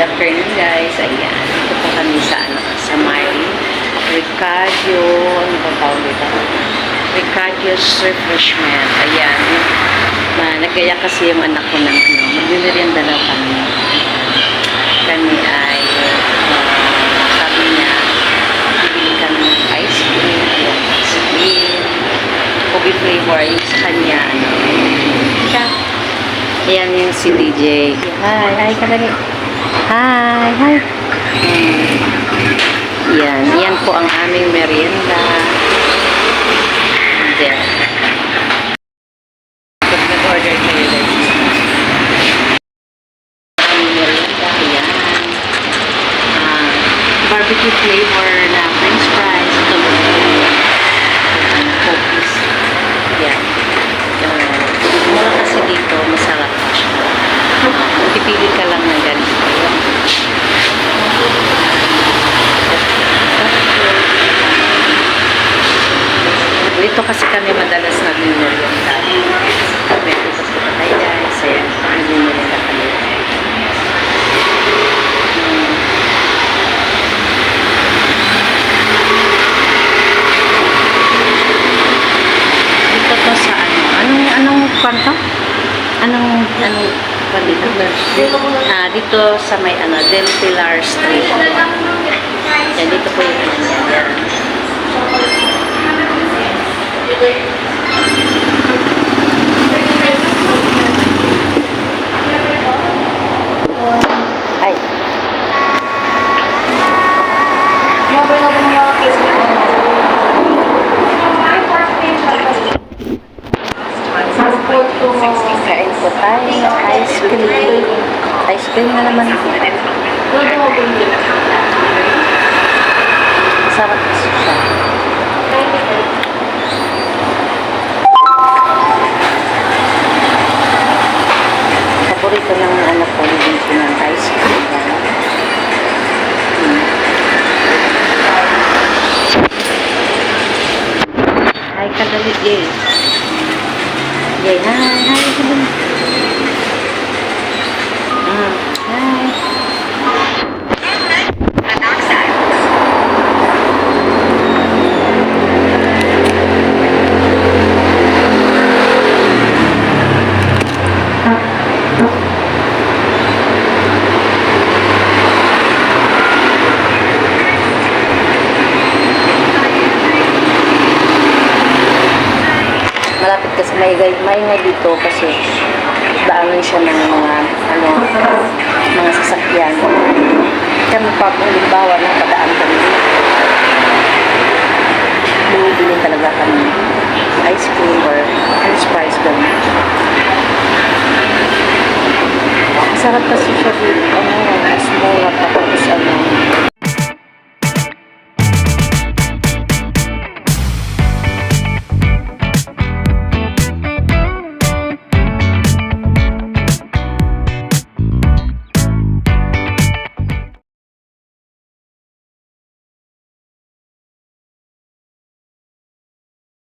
afternoon guys. Ayan. Ito po kami sa, sa may Ricardo. Ano ba tawag dito? Ricardo's Refreshment. Ayan. Nagaya kasi yung anak ko ng maglilirienda daw kami. Kami ay sabi niya bibili kami ng ice cream. Ice cream. Kobe flavor. Yung sa kanya ayan yung si DJ. Hi kadali. Hi. Yan po ang aming merienda. There. Pag nag-order kayo guys. Aming merienda. Ayan. Barbecue flavor na french fries. Ito cookies. Yan. Mura kasi dito, masarap pa siya. Pipili ka lang ng ganito. Dito kasi kami madalas nag-merienda. Kami dito sa tayo guys. Ayan, nag-merienda kami. Dito to sa anong kwanto? Anong dito? Dito sa may Del Pilar Street. Yan, dito po yung yan. Ay. Kain po tayo ng ice cream. Ice cream na naman. Sarap kasi siya. Paborito ng anak ko din ng ice cream. Hi, kadali, Jay. Jay, hi. Malapit kasi maingay dito kasi daanan siya ng mga sasakyan. Kami pa kung halimbawa na padaan kami. Bumibili talaga kami ice cream or french fries gano'n. Sarap kasi siya dito.